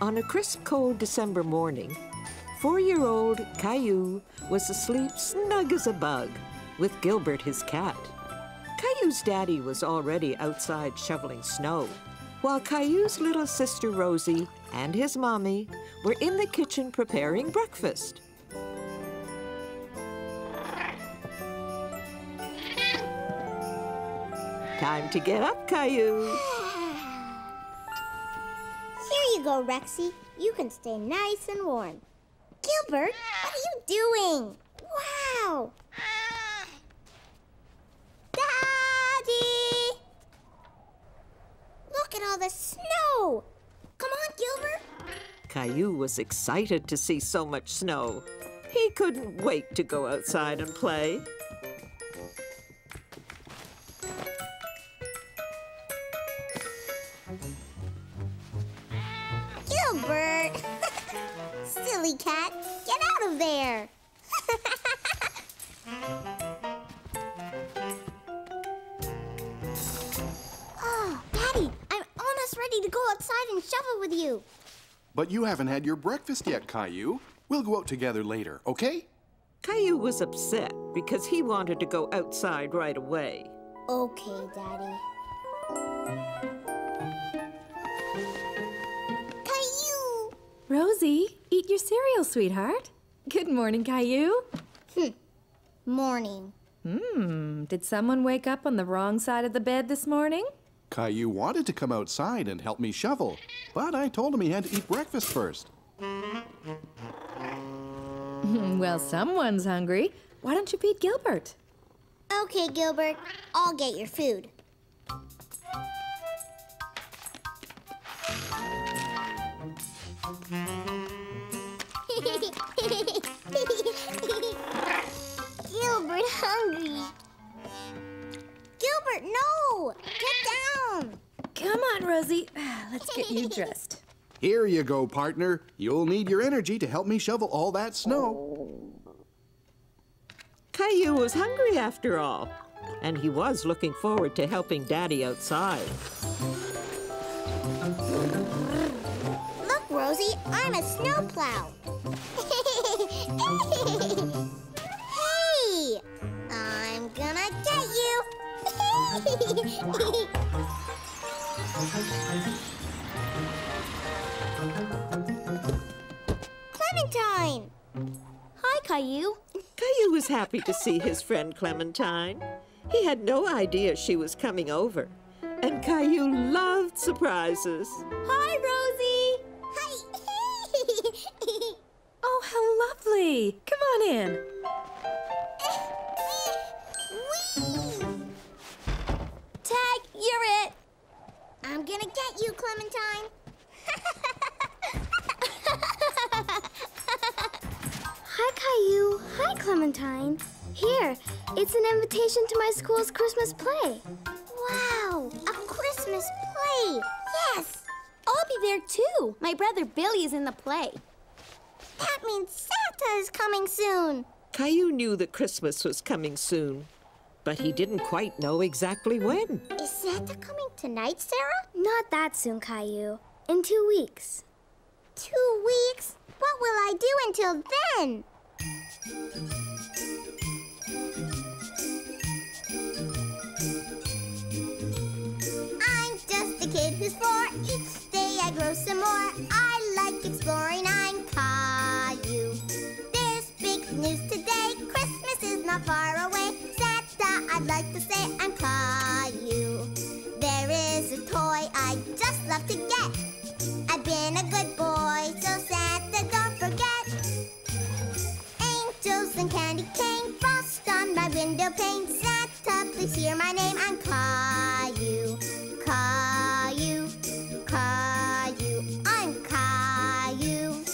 On a crisp, cold December morning, 4-year-old Caillou was asleep snug as a bug with Gilbert, his cat. Caillou's daddy was already outside shoveling snow, while Caillou's little sister Rosie and his mommy were in the kitchen preparing breakfast. Time to get up, Caillou. Here you go, Rexy. You can stay nice and warm. Gilbert, what are you doing? Wow! Daddy! Look at all the snow! Come on, Gilbert. Caillou was excited to see so much snow. He couldn't wait to go outside and play. Gilbert! Silly cat, get out of there! Oh, Daddy, I'm almost ready to go outside and shovel with you. But you haven't had your breakfast yet, Caillou. We'll go out together later, okay? Caillou was upset because he wanted to go outside right away. Okay, Daddy. Caillou! Rosie, eat your cereal, sweetheart. Good morning, Caillou. Morning. Did someone wake up on the wrong side of the bed this morning? Caillou wanted to come outside and help me shovel, but I told him he had to eat breakfast first. Well, someone's hungry. Why don't you feed Gilbert? Okay, Gilbert. I'll get your food. Gilbert hungry. Gilbert, no! Get down! Come on, Rosie. Let's get you dressed. Here you go, partner. You'll need your energy to help me shovel all that snow. Caillou was hungry after all, and he was looking forward to helping Daddy outside. Look, Rosie, I'm a snowplow. Hey! I'm gonna get you. Clementine! Hi, Caillou. Caillou was happy to see his friend Clementine. He had no idea she was coming over, and Caillou loved surprises. Hi, Rosie. Hi. Oh, how lovely. Come on in. Whee! Tag, you're it. I'm gonna get you, Clementine. Hi, Caillou. Hi, Clementine. Here, it's an invitation to my school's Christmas play. Wow, a Christmas play. Yes. I'll be there too. My brother Billy is in the play. That means Santa is coming soon. Caillou knew that Christmas was coming soon, but he didn't quite know exactly when. Is Santa coming tonight, Sarah? Not that soon, Caillou. In 2 weeks. 2 weeks? What will I do until then? I'm just a kid who's 4. Each day I grow some more. I like exploring. I'm Caillou. There's big news today. Christmas is not far away. Santa, I'd like to say I'm Caillou. There is a toy I just love to get. I've been a good boy, so Santa, don't forget. Angels and candy cane, frost on my window pane. Santa, please hear my name. I'm Caillou. Caillou, Caillou, I'm Caillou.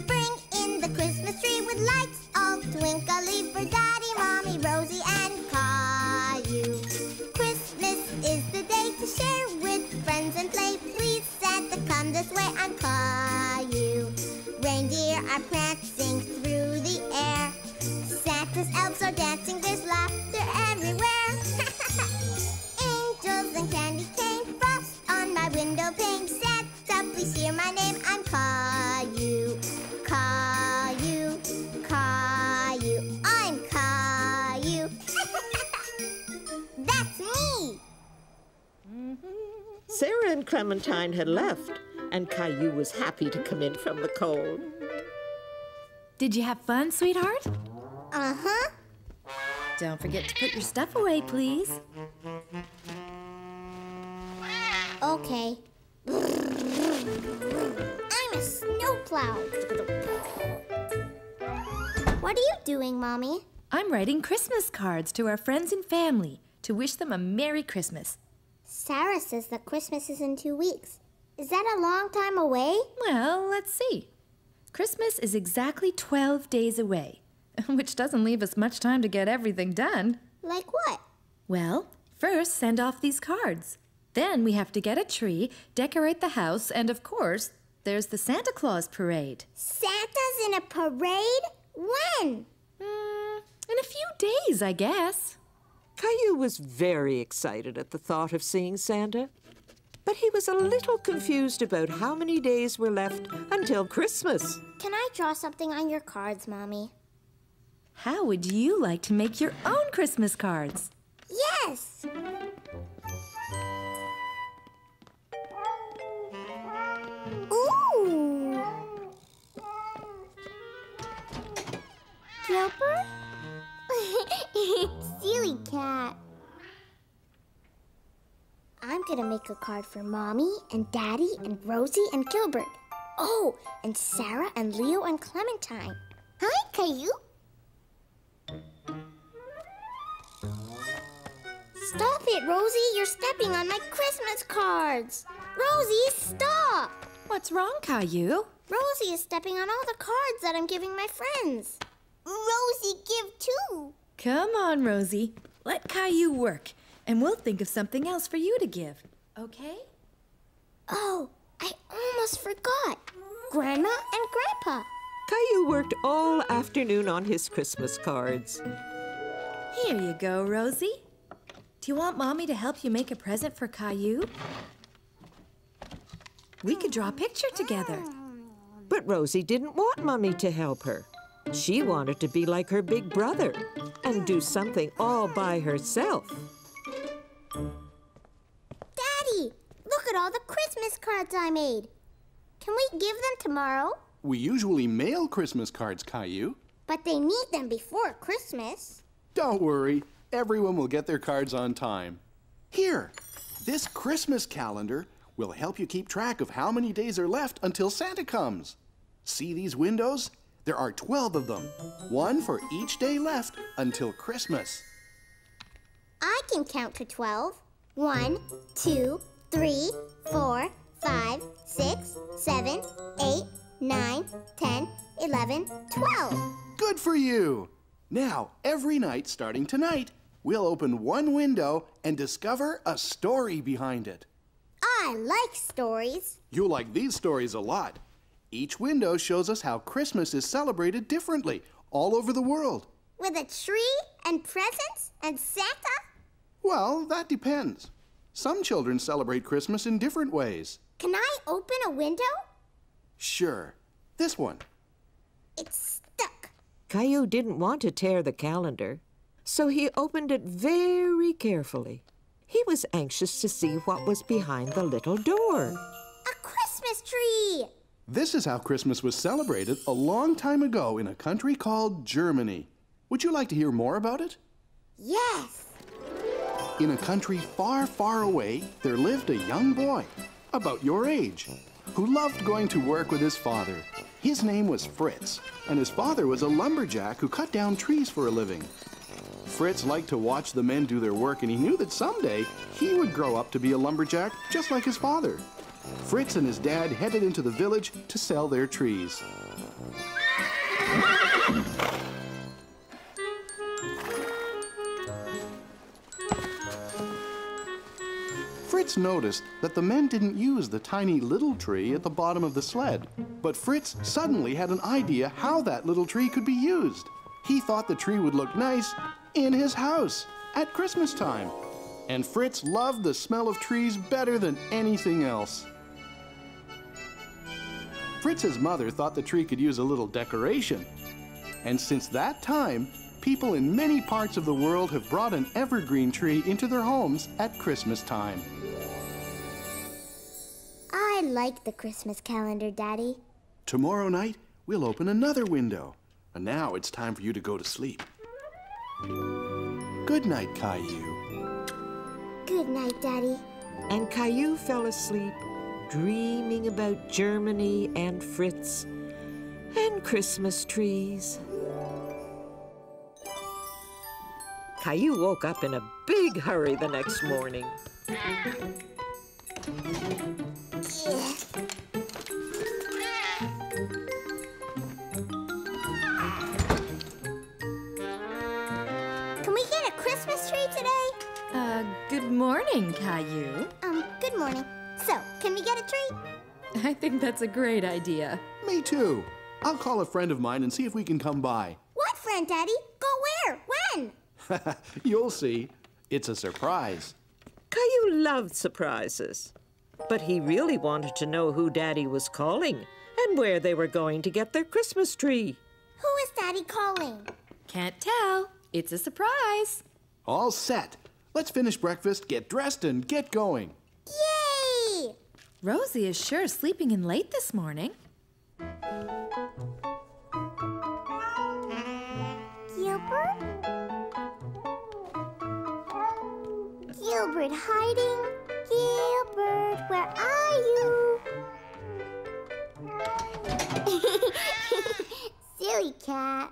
Bring in the Christmas tree with lights all twinkly for Daddy, Mommy, Rosie, and Caillou. Christmas is the day to share with friends and play. Please, Santa, come this way. I'm Caillou. Reindeer are prancing through the air. Santa's elves are dancing. There's laughter everywhere. Angels and candy cane, frost on my window pane. Santa, please hear my name. Clementine had left, and Caillou was happy to come in from the cold. Did you have fun, sweetheart? Uh-huh. Don't forget to put your stuff away, please. Okay. I'm a snowplow. What are you doing, Mommy? I'm writing Christmas cards to our friends and family to wish them a Merry Christmas. Sarah says that Christmas is in 2 weeks. Is that a long time away? Well, let's see. Christmas is exactly 12 days away, which doesn't leave us much time to get everything done. Like what? Well, first send off these cards. Then we have to get a tree, decorate the house, and of course, there's the Santa Claus parade. Santa's in a parade? When? In a few days, I guess. Caillou was very excited at the thought of seeing Santa, but he was a little confused about how many days were left until Christmas. Can I draw something on your cards, Mommy? How would you like to make your own Christmas cards? Yes! Ooh! Gilbert? Silly cat. I'm gonna make a card for Mommy and Daddy and Rosie and Gilbert. Oh, and Sarah and Leo and Clementine. Hi, Caillou. Stop it, Rosie. You're stepping on my Christmas cards. Rosie, stop. What's wrong, Caillou? Rosie is stepping on all the cards that I'm giving my friends. Rosie, give too. Come on, Rosie. Let Caillou work, and we'll think of something else for you to give, okay? Oh, I almost forgot. Grandma and Grandpa. Caillou worked all afternoon on his Christmas cards. Here you go, Rosie. Do you want Mommy to help you make a present for Caillou? We could draw a picture together. But Rosie didn't want Mummy to help her. She wanted to be like her big brother and do something all by herself. Daddy, look at all the Christmas cards I made. Can we give them tomorrow? We usually mail Christmas cards, Caillou. But they need them before Christmas. Don't worry. Everyone will get their cards on time. Here, this Christmas calendar will help you keep track of how many days are left until Santa comes. See these windows? There are 12 of them, one for each day left until Christmas. I can count to 12. 1, 2, 3, 4, 5, 6, 7, 8, 9, 10, 11, 12. Good for you! Now, every night starting tonight, we'll open one window and discover a story behind it. I like stories. You'll like these stories a lot. Each window shows us how Christmas is celebrated differently all over the world. With a tree and presents and Santa? Well, that depends. Some children celebrate Christmas in different ways. Can I open a window? Sure. This one. It's stuck. Caillou didn't want to tear the calendar, so he opened it very carefully. He was anxious to see what was behind the little door. A Christmas tree! This is how Christmas was celebrated a long time ago in a country called Germany. Would you like to hear more about it? Yes. In a country far, far away, there lived a young boy, about your age, who loved going to work with his father. His name was Fritz, and his father was a lumberjack who cut down trees for a living. Fritz liked to watch the men do their work, and he knew that someday he would grow up to be a lumberjack just like his father. Fritz and his dad headed into the village to sell their trees. Fritz noticed that the men didn't use the tiny little tree at the bottom of the sled. But Fritz suddenly had an idea how that little tree could be used. He thought the tree would look nice in his house at Christmas time. And Fritz loved the smell of trees better than anything else. Fritz's mother thought the tree could use a little decoration. And since that time, people in many parts of the world have brought an evergreen tree into their homes at Christmas time. like the Christmas calendar, Daddy. Tomorrow night, we'll open another window. And now it's time for you to go to sleep. Good night, Caillou. Good night, Daddy. And Caillou fell asleep, dreaming about Germany and Fritz and Christmas trees. Caillou woke up in a big hurry the next morning. Can we get a Christmas tree today? Good morning, Caillou. Good morning. So, can we get a tree? I think that's a great idea. Me too. I'll call a friend of mine and see if we can come by. What friend, Daddy? Go where? When? You'll see. It's a surprise. Caillou loved surprises, but he really wanted to know who Daddy was calling and where they were going to get their Christmas tree. Who is Daddy calling? Can't tell. It's a surprise. All set. Let's finish breakfast, get dressed, and get going. Yay! Rosie is sure sleeping in late this morning. Gilbert? Gilbert hiding? Gilbert, where are you? Silly cat.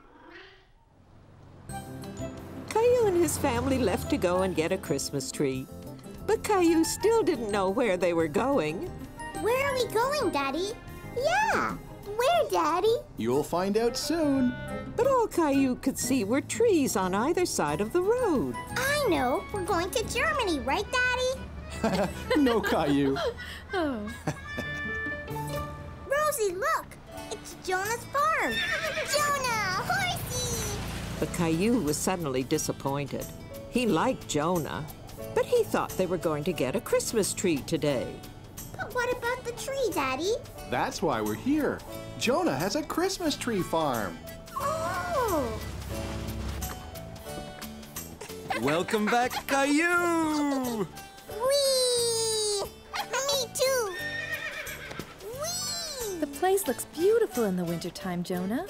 Caillou and his family left to go and get a Christmas tree. But Caillou still didn't know where they were going. Where are we going, Daddy? Yeah, where, Daddy? You'll find out soon. But all Caillou could see were trees on either side of the road. I know. We're going to Germany, right, Daddy? No, Caillou. Oh. Rosie, look! It's Jonah's farm! Jonah! Horsey! But Caillou was suddenly disappointed. He liked Jonah, but he thought they were going to get a Christmas tree today. But what about the tree, Daddy? That's why we're here. Jonah has a Christmas tree farm. Oh! Welcome back, Caillou! Whee! Me too! Whee! The place looks beautiful in the wintertime, Jonah.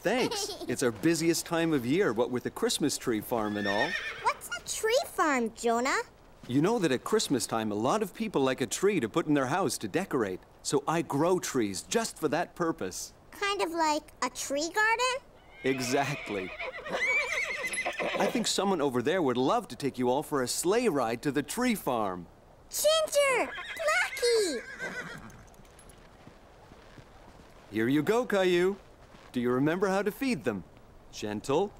Thanks. It's our busiest time of year, what with the Christmas tree farm and all. What's a tree farm, Jonah? You know that at Christmas time, a lot of people like a tree to put in their house to decorate. So I grow trees just for that purpose. Kind of like a tree garden? Exactly. I think someone over there would love to take you all for a sleigh ride to the tree farm. Ginger! Blackie! Here you go, Caillou. Do you remember how to feed them? Gentle.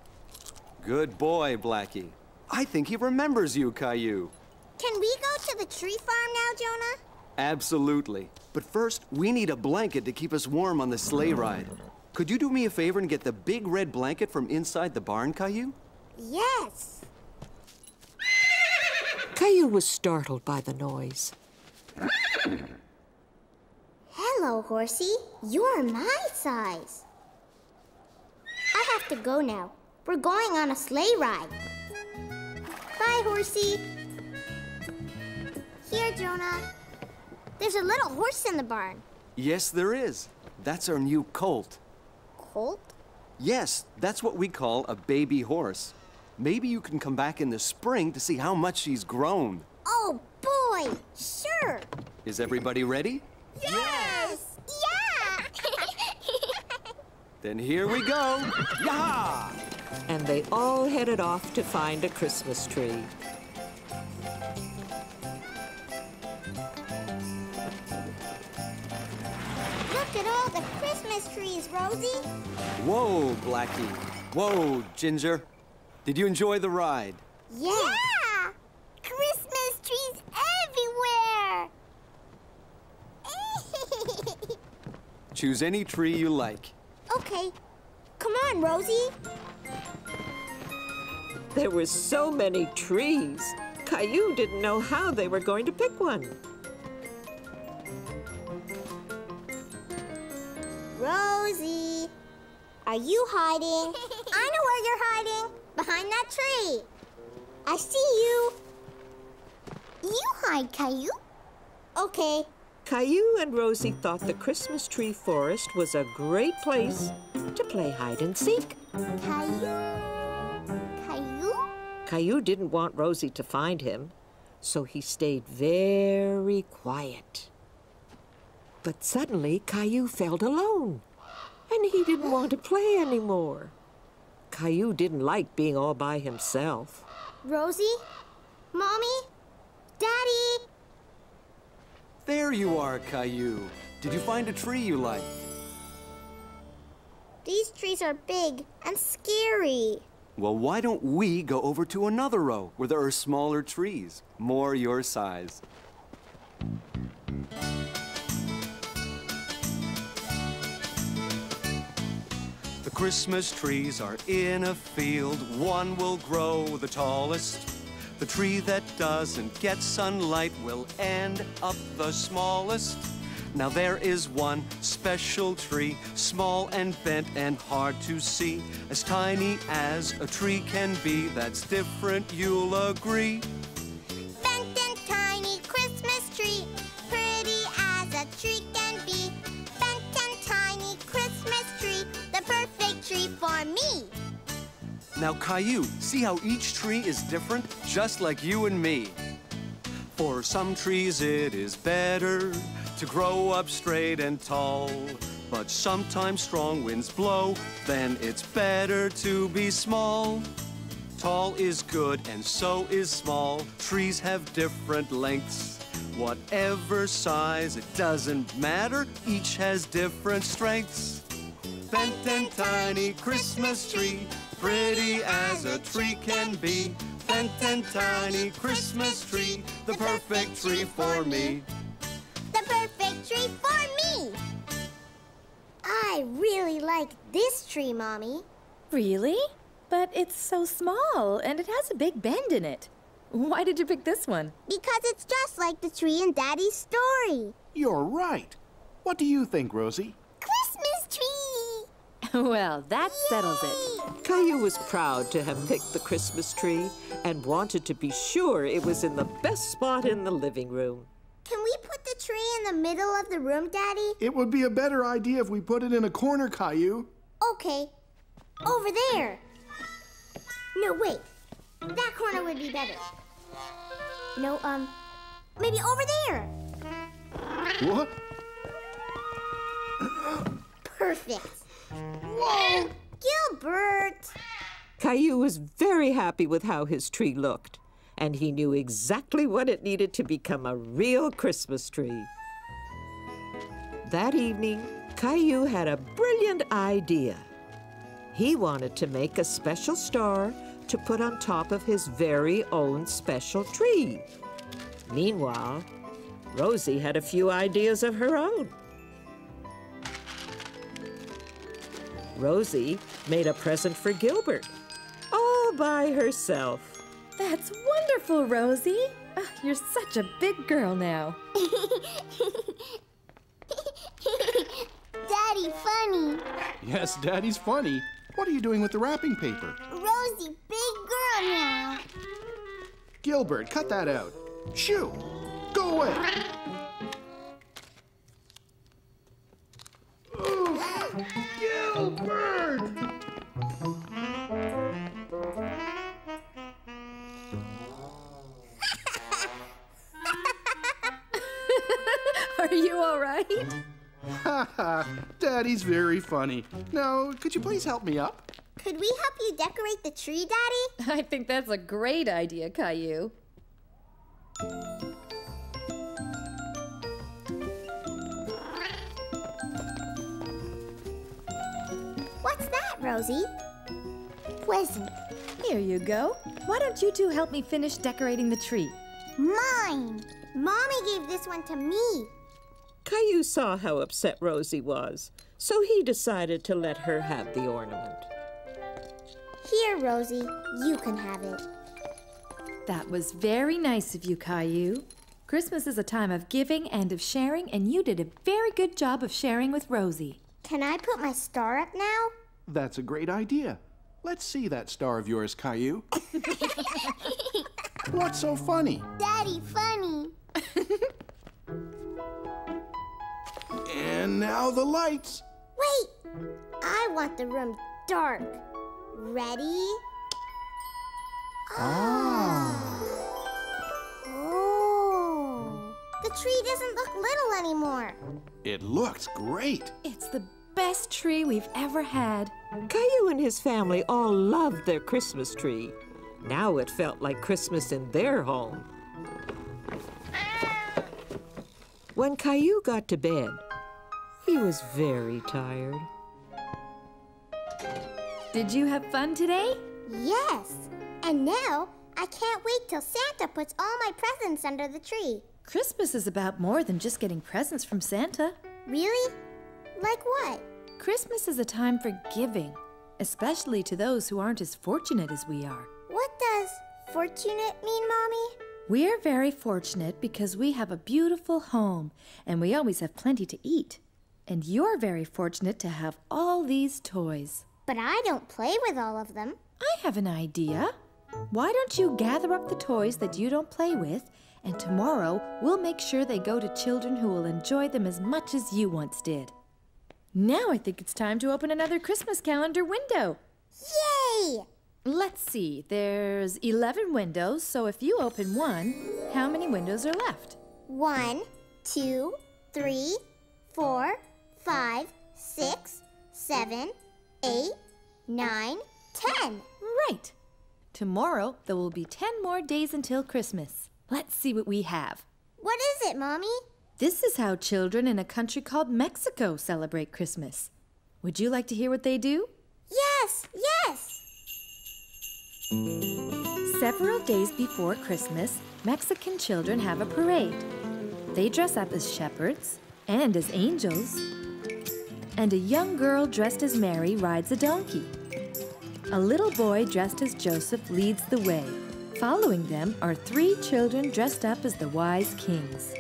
Good boy, Blackie. I think he remembers you, Caillou. Can we go to the tree farm now, Jonah? Absolutely. But first, we need a blanket to keep us warm on the sleigh ride. Could you do me a favor and get the big red blanket from inside the barn, Caillou? Yes. Caillou was startled by the noise. Hello, Horsey. You're my size. I have to go now. We're going on a sleigh ride. Bye, Horsey. Here, Jonah. There's a little horse in the barn. Yes, there is. That's our new colt. Colt? Yes, that's what we call a baby horse. Maybe you can come back in the spring to see how much she's grown. Oh, boy! Sure! Is everybody ready? Yes! Yeah! Then here we go. Yaha! And they all headed off to find a Christmas tree. Look at all the Christmas trees, Rosie. Whoa, Blackie. Whoa, Ginger. Did you enjoy the ride? Yeah! Christmas trees everywhere! Choose any tree you like. Okay. Come on, Rosie. There were so many trees. Caillou didn't know how they were going to pick one. Rosie, are you hiding? I know where you're hiding. Behind that tree. I see you. You hide, Caillou. Okay. Caillou and Rosie thought the Christmas tree forest was a great place to play hide and seek. Caillou? Caillou? Caillou didn't want Rosie to find him, so he stayed very quiet. But suddenly, Caillou felt alone, and he didn't want to play anymore. Caillou didn't like being all by himself. Rosie? Mommy? Daddy? There you are, Caillou. Did you find a tree you like? These trees are big and scary. Well, why don't we go over to another row where there are smaller trees, more your size? The Christmas trees are in a field. One will grow the tallest. The tree that doesn't get sunlight will end up the smallest. Now there is one special tree, small and bent and hard to see, as tiny as a tree can be. That's different, you'll agree. Bent and tiny Christmas tree, pretty as a tree can be. Bent and tiny Christmas tree, the perfect tree for me. Now, Caillou, see how each tree is different, just like you and me. For some trees it is better to grow up straight and tall, but sometimes strong winds blow, then it's better to be small. Tall is good and so is small. Trees have different lengths. Whatever size, it doesn't matter, each has different strengths. Bent and tiny Christmas tree, pretty as a tree can be. Bent and tiny Christmas tree, the perfect tree for me. The perfect tree for me. I really like this tree, Mommy. Really? But it's so small, and it has a big bend in it. Why did you pick this one? Because it's just like the tree in Daddy's story. You're right. What do you think, Rosie? Christmas tree! Well, that settles it. Caillou was proud to have picked the Christmas tree and wanted to be sure it was in the best spot in the living room. Can we put the tree in the middle of the room, Daddy? It would be a better idea if we put it in a corner, Caillou. Okay. Over there. No, wait. That corner would be better. No, maybe over there. What? Perfect. Whoa! Gilbert! Caillou was very happy with how his tree looked, and he knew exactly what it needed to become a real Christmas tree. That evening, Caillou had a brilliant idea. He wanted to make a special star to put on top of his very own special tree. Meanwhile, Rosie had a few ideas of her own. Rosie made a present for Gilbert, all by herself. That's wonderful, Rosie. You're such a big girl now. Daddy, funny. Yes, Daddy's funny. What are you doing with the wrapping paper? Rosie, big girl now. Gilbert, cut that out. Shoo! Go away! Oh, Gilbert! Are you all right? Ha ha! Daddy's very funny. Now, could you please help me up? Could we help you decorate the tree, Daddy? I think that's a great idea, Caillou. What's that, Rosie? Present. Here you go. Why don't you two help me finish decorating the tree? Mine. Mommy gave this one to me. Caillou saw how upset Rosie was, so he decided to let her have the ornament. Here, Rosie, you can have it. That was very nice of you, Caillou. Christmas is a time of giving and of sharing, and you did a very good job of sharing with Rosie. Can I put my star up now? That's a great idea. Let's see that star of yours, Caillou. What's so funny? Daddy, funny. now the lights. Wait! I want the room dark. Ready? Oh. The tree doesn't look little anymore. It looks great. It's the best tree we've ever had. Caillou and his family all loved their Christmas tree. Now it felt like Christmas in their home. When Caillou got to bed, he was very tired. Did you have fun today? Yes. And now I can't wait till Santa puts all my presents under the tree. Christmas is about more than just getting presents from Santa. Really? Like what? Christmas is a time for giving, especially to those who aren't as fortunate as we are. What does fortunate mean, Mommy? We're very fortunate because we have a beautiful home and we always have plenty to eat. And you're very fortunate to have all these toys. But I don't play with all of them. I have an idea. Why don't you gather up the toys that you don't play with, and tomorrow we'll make sure they go to children who will enjoy them as much as you once did. Now I think it's time to open another Christmas calendar window. Yay! Let's see, there's 11 windows, so if you open one, how many windows are left? 1, 2, 3, 4, 5, 6, 7, 8, 9, 10. Right. Tomorrow, there will be 10 more days until Christmas. Let's see what we have. What is it, Mommy? This is how children in a country called Mexico celebrate Christmas. Would you like to hear what they do? Yes, yes! Several days before Christmas, Mexican children have a parade. They dress up as shepherds and as angels. And a young girl dressed as Mary rides a donkey. A little boy dressed as Joseph leads the way. Following them are 3 children dressed up as the wise kings.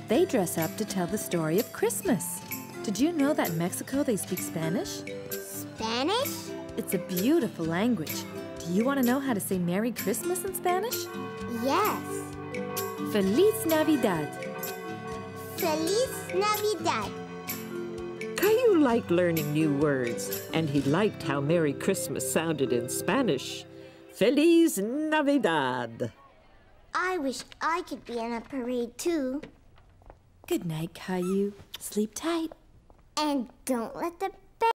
They dress up to tell the story of Christmas. Did you know that in Mexico they speak Spanish? Spanish? It's a beautiful language. Do you want to know how to say Merry Christmas in Spanish? Yes. Feliz Navidad. Feliz Navidad. Caillou liked learning new words, and he liked how Merry Christmas sounded in Spanish. Feliz Navidad. I wish I could be in a parade too. Good night, Caillou. Sleep tight. And don't let the